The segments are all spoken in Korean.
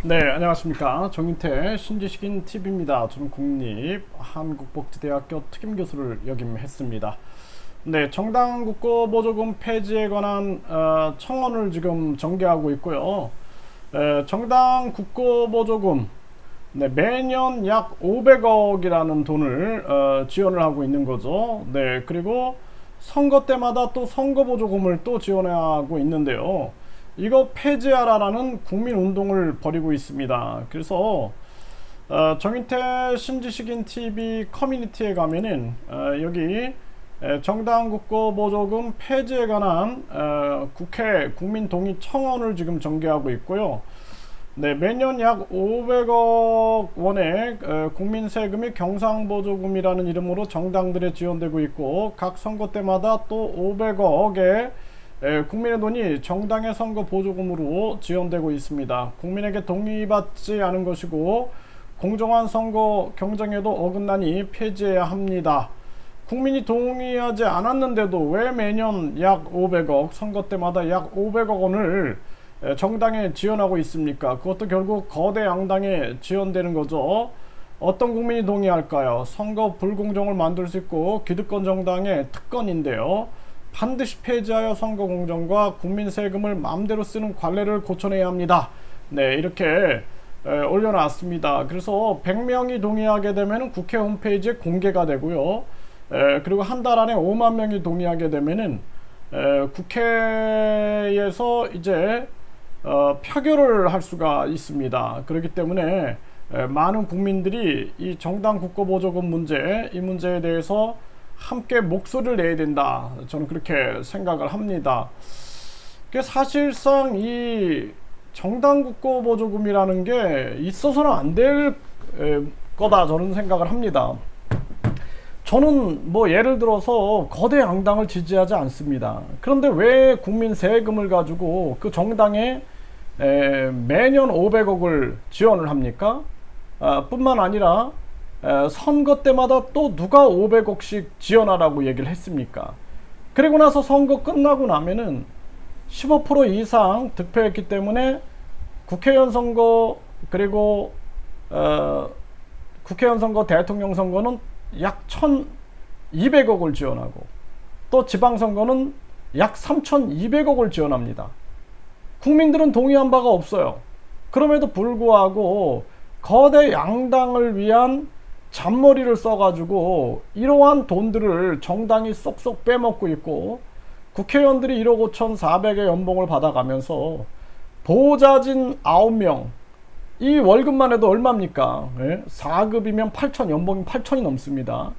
네, 안녕하십니까. 정윤태 신지식인 TV입니다. 저는 국립 한국복지대학교 특임교수를 역임했습니다. 네, 정당 국고보조금 폐지에 관한 청원을 지금 전개하고 있고요. 정당 국고보조금 매년 약 500억이라는 돈을 지원을 하고 있는 거죠. 네, 그리고 선거 때마다 또 선거보조금을 또 지원하고 있는데요. 이거 폐지하라라는 국민운동을 벌이고 있습니다. 그래서 정인태 신지식인 TV 커뮤니티에 가면은 여기 정당 국고보조금 폐지에 관한 국회 국민동의 청원을 지금 전개하고 있고요. 네, 매년 약 500억 원의 국민 세금이 경상보조금이라는 이름으로 정당들에 지원되고 있고, 각 선거 때마다 또 500억의 국민의 돈이 정당의 선거 보조금으로 지원되고 있습니다. 국민에게 동의받지 않은 것이고 공정한 선거 경쟁에도 어긋나니 폐지해야 합니다. 국민이 동의하지 않았는데도 왜 매년 약 500억, 선거 때마다 약 500억 원을 정당에 지원하고 있습니까? 그것도 결국 거대 양당에 지원되는 거죠. 어떤 국민이 동의할까요? 선거 불공정을 만들 수 있고 기득권 정당의 특권인데요. 반드시 폐지하여 선거 공정과 국민 세금을 마음대로 쓰는 관례를 고쳐내야 합니다. 네, 이렇게 올려놨습니다. 그래서 100명이 동의하게 되면 국회 홈페이지에 공개가 되고요. 그리고 한 달 안에 5만 명이 동의하게 되면은 국회에서 이제 표결을 할 수가 있습니다. 그렇기 때문에 많은 국민들이 이 정당 국고보조금 문제, 이 문제에 대해서 함께 목소리를 내야 된다. 저는 그렇게 생각을 합니다. 사실상 이 정당 국고보조금이라는 게 있어서는 안 될 거다, 저는 생각을 합니다. 저는 뭐 예를 들어서 거대 양당을 지지하지 않습니다. 그런데 왜 국민 세금을 가지고 그 정당에 매년 500억을 지원을 합니까? 뿐만 아니라 선거 때마다 또 누가 500억씩 지원하라고 얘기를 했습니까? 그리고 나서 선거 끝나고 나면은 15% 이상 득표했기 때문에 국회의원 선거, 그리고 국회의원 선거, 대통령 선거는 약 1200억을 지원하고, 또 지방선거는 약 3200억을 지원합니다. 국민들은 동의한 바가 없어요. 그럼에도 불구하고 거대 양당을 위한 잔머리를 써가지고 이러한 돈들을 정당이 쏙쏙 빼먹고 있고, 국회의원들이 1억 5,400의 연봉을 받아가면서 보좌진 9명, 이 월급만 해도 얼마입니까? 4급이면 8천, 연봉이 8천이 넘습니다.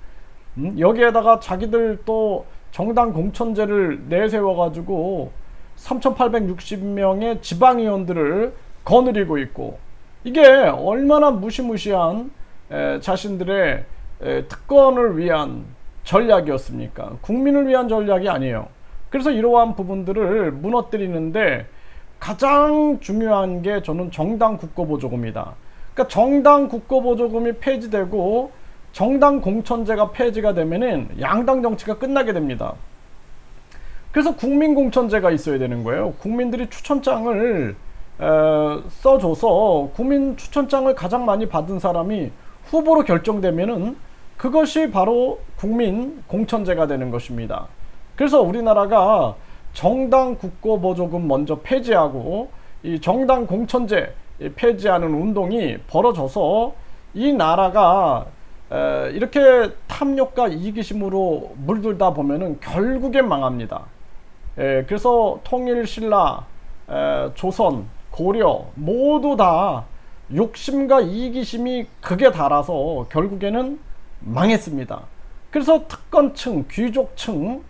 여기에다가 자기들 또 정당 공천제를 내세워가지고 3,860명의 지방의원들을 거느리고 있고, 이게 얼마나 무시무시한 자신들의 특권을 위한 전략이었습니까? 국민을 위한 전략이 아니에요. 그래서 이러한 부분들을 무너뜨리는데 가장 중요한 게 저는 정당 국고보조금이다. 그러니까 정당 국고보조금이 폐지되고 정당 공천제가 폐지가 되면은 양당 정치가 끝나게 됩니다. 그래서 국민공천제가 있어야 되는 거예요. 국민들이 추천장을 써줘서 국민 추천장을 가장 많이 받은 사람이 후보로 결정되면은 그것이 바로 국민 공천제가 되는 것입니다. 그래서 우리나라가 정당 국고보조금 먼저 폐지하고 이 정당 공천제 폐지하는 운동이 벌어져서 이 나라가 이렇게 탐욕과 이기심으로 물들다 보면은 결국엔 망합니다. 그래서 통일, 신라, 조선, 고려 모두 다 욕심과 이기심이 극에 달아서 결국에는 망했습니다. 그래서 특권층, 귀족층,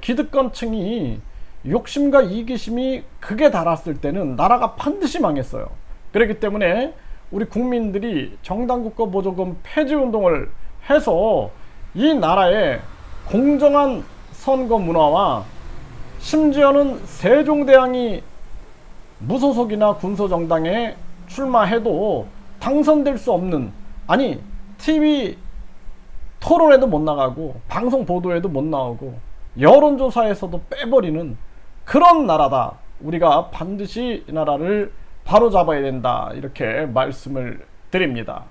기득권층이 욕심과 이기심이 극에 달았을 때는 나라가 반드시 망했어요. 그렇기 때문에 우리 국민들이 정당국고보조금 폐지 운동을 해서 이 나라의 공정한 선거 문화와, 심지어는 세종대왕이 무소속이나 군소정당에 출마해도 당선될 수 없는, 아니 TV 토론에도 못 나가고 방송 보도에도 못 나오고 여론조사에서도 빼버리는 그런 나라다. 우리가 반드시 이 나라를 바로 잡아야 된다 이렇게 말씀을 드립니다.